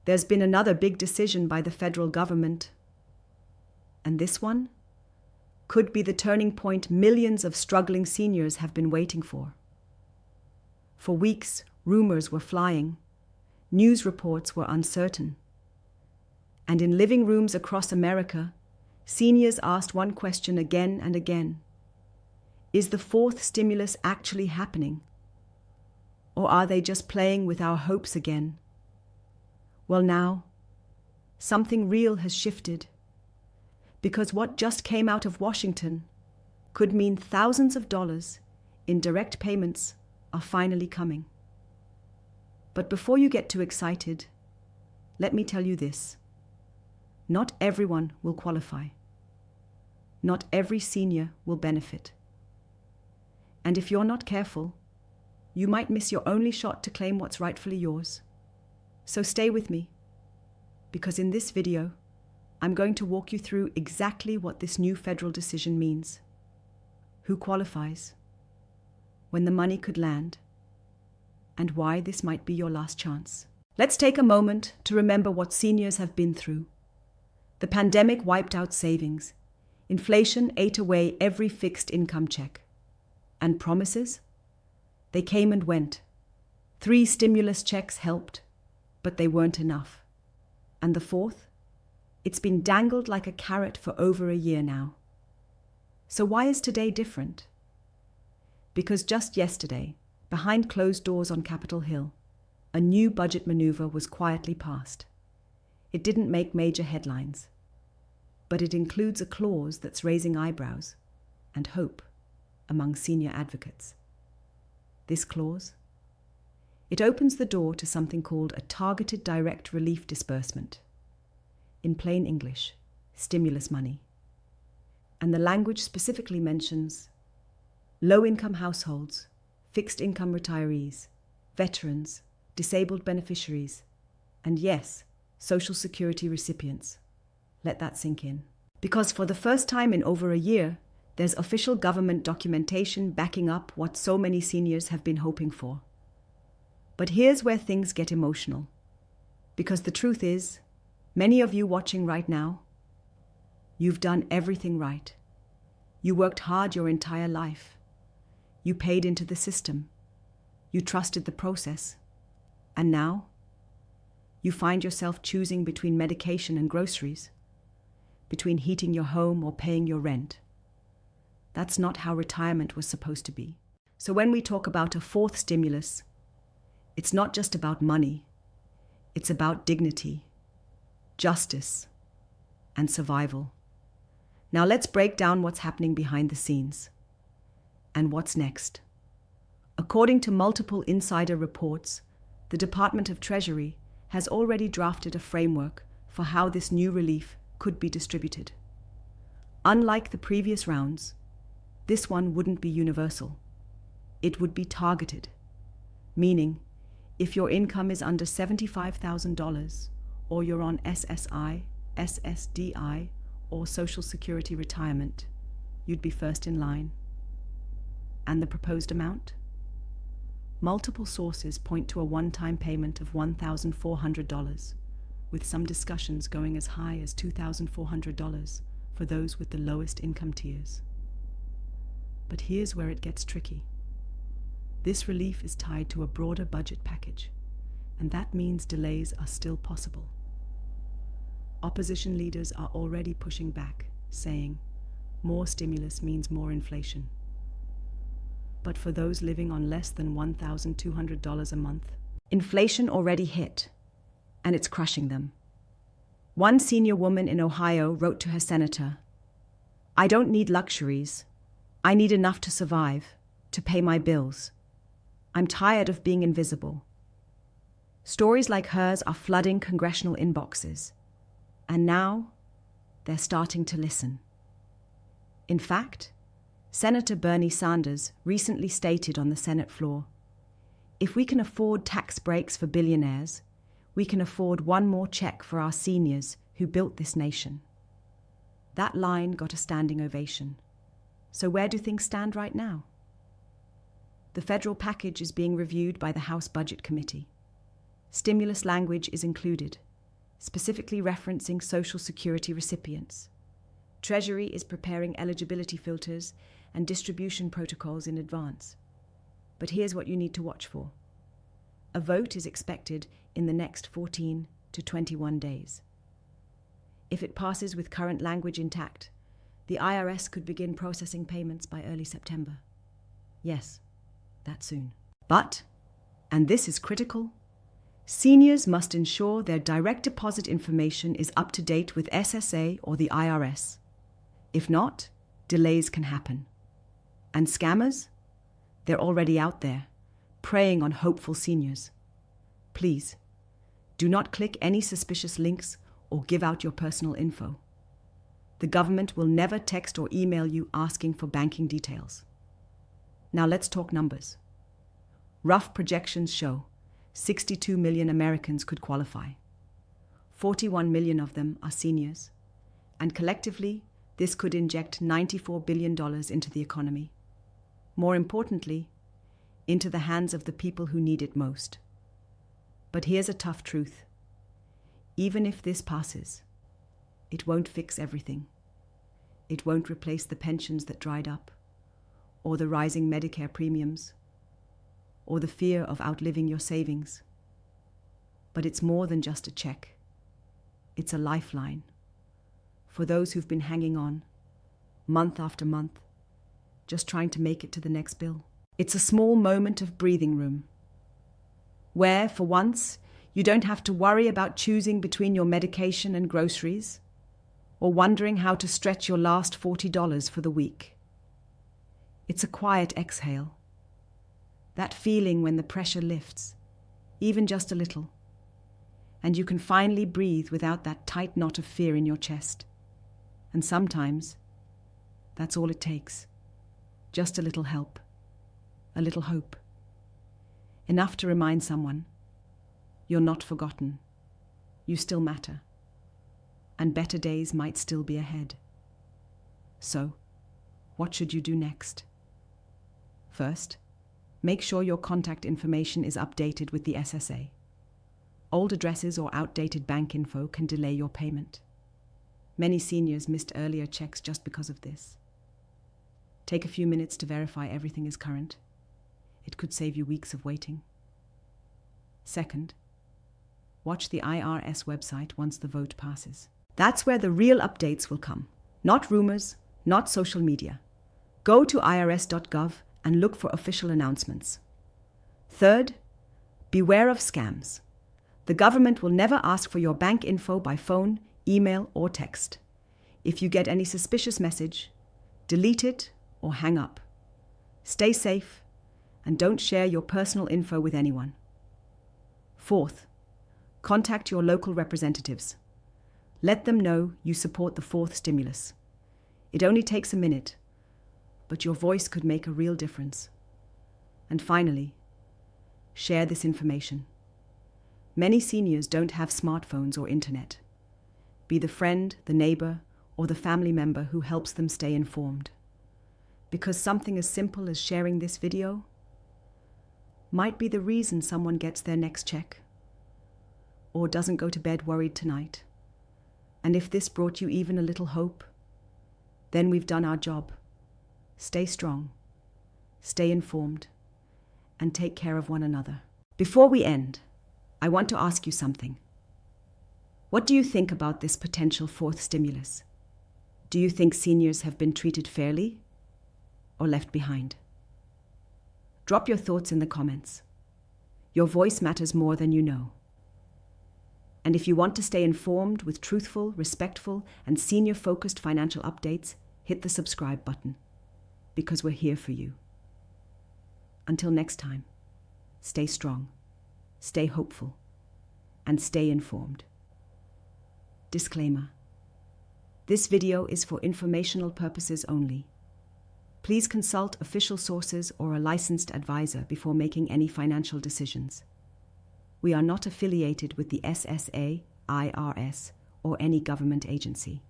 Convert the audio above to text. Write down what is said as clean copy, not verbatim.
There's been another big decision by the federal government. And this one could be the turning point millions of struggling seniors have been waiting for. For weeks, rumors were flying. News reports were uncertain. And in living rooms across America, seniors asked one question again and again. Is the fourth stimulus actually happening? Or are they just playing with our hopes again? Well, now, something real has shifted. Because what just came out of Washington could mean thousands of dollars in direct payments are finally coming. But before you get too excited, let me tell you this. Not everyone will qualify. Not every senior will benefit. And if you're not careful, you might miss your only shot to claim what's rightfully yours. So stay with me, because in this video, I'm going to walk you through exactly what this new federal decision means, who qualifies, when the money could land, and why this might be your last chance. Let's take a moment to remember what seniors have been through. The pandemic wiped out savings. Inflation ate away every fixed income check. And promises? They came and went. 3 stimulus checks helped, but they weren't enough. And the fourth? It's been dangled like a carrot for over a year now. So why is today different? Because just yesterday, behind closed doors on Capitol Hill, a new budget maneuver was quietly passed. It didn't make major headlines, but it includes a clause that's raising eyebrows and hope among senior advocates. This clause? It opens the door to something called a targeted direct relief disbursement. In plain English, stimulus money. And the language specifically mentions low-income households, fixed-income retirees, veterans, disabled beneficiaries, and yes, Social Security recipients. Let that sink in. Because for the first time in over a year, there's official government documentation backing up what so many seniors have been hoping for. But here's where things get emotional. Because the truth is, many of you watching right now, you've done everything right. You worked hard your entire life. You paid into the system. You trusted the process. And now, you find yourself choosing between medication and groceries, between heating your home or paying your rent. That's not how retirement was supposed to be. So when we talk about a fourth stimulus, it's not just about money. It's about dignity, justice, and survival. Now let's break down what's happening behind the scenes. And what's next? According to multiple insider reports, the Department of Treasury has already drafted a framework for how this new relief could be distributed. Unlike the previous rounds, this one wouldn't be universal. It would be targeted, meaning if your income is under $75,000 or you're on SSI, SSDI, or Social Security retirement, you'd be first in line. And the proposed amount? Multiple sources point to a one-time payment of $1,400, with some discussions going as high as $2,400 for those with the lowest income tiers. But here's where it gets tricky. This relief is tied to a broader budget package, and that means delays are still possible. Opposition leaders are already pushing back, saying, more stimulus means more inflation. But for those living on less than $1,200 a month, inflation already hit, and it's crushing them. One senior woman in Ohio wrote to her senator, "I don't need luxuries. I need enough to survive, to pay my bills. I'm tired of being invisible." Stories like hers are flooding congressional inboxes, and now they're starting to listen. In fact, Senator Bernie Sanders recently stated on the Senate floor, "If we can afford tax breaks for billionaires, we can afford one more check for our seniors who built this nation." That line got a standing ovation. So where do things stand right now? The federal package is being reviewed by the House Budget Committee. Stimulus language is included, specifically referencing Social Security recipients. Treasury is preparing eligibility filters and distribution protocols in advance. But here's what you need to watch for. A vote is expected in the next 14 to 21 days. If it passes with current language intact, the IRS could begin processing payments by early September. Yes, that soon. But, and this is critical, seniors must ensure their direct deposit information is up to date with SSA or the IRS. If not, delays can happen. And scammers? They're already out there, preying on hopeful seniors. Please, do not click any suspicious links or give out your personal info. The government will never text or email you asking for banking details. Now let's talk numbers. Rough projections show 62 million Americans could qualify. 41 million of them are seniors, and collectively, this could inject $94 billion into the economy. More importantly, into the hands of the people who need it most. But here's a tough truth. Even if this passes, it won't fix everything. It won't replace the pensions that dried up, or the rising Medicare premiums, or the fear of outliving your savings. But it's more than just a check. It's a lifeline for those who've been hanging on, month after month, just trying to make it to the next bill. It's a small moment of breathing room, where, for once, you don't have to worry about choosing between your medication and groceries, or wondering how to stretch your last $40 for the week. It's a quiet exhale. That feeling when the pressure lifts, even just a little, and you can finally breathe without that tight knot of fear in your chest. And sometimes, that's all it takes. Just a little help, a little hope. Enough to remind someone, you're not forgotten, you still matter, and better days might still be ahead. So, what should you do next? First, make sure your contact information is updated with the SSA. Old addresses or outdated bank info can delay your payment. Many seniors missed earlier checks just because of this. Take a few minutes to verify everything is current. It could save you weeks of waiting. Second, watch the IRS website once the vote passes. That's where the real updates will come. Not rumors, not social media. Go to irs.gov and look for official announcements. Third, beware of scams. The government will never ask for your bank info by phone, email, or text. If you get any suspicious message, delete it or hang up. Stay safe and don't share your personal info with anyone. Fourth, contact your local representatives. Let them know you support the fourth stimulus. It only takes a minute, but your voice could make a real difference. And finally, share this information. Many seniors don't have smartphones or internet. Be the friend, the neighbor, or the family member who helps them stay informed. Because something as simple as sharing this video might be the reason someone gets their next check or doesn't go to bed worried tonight. And if this brought you even a little hope, then we've done our job. Stay strong, stay informed, and take care of one another. Before we end, I want to ask you something. What do you think about this potential fourth stimulus? Do you think seniors have been treated fairly or left behind? Drop your thoughts in the comments. Your voice matters more than you know. And if you want to stay informed with truthful, respectful, and senior-focused financial updates, hit the subscribe button, because we're here for you. Until next time, stay strong, stay hopeful, and stay informed. Disclaimer: this video is for informational purposes only. Please consult official sources or a licensed advisor before making any financial decisions. We are not affiliated with the SSA, IRS, or any government agency.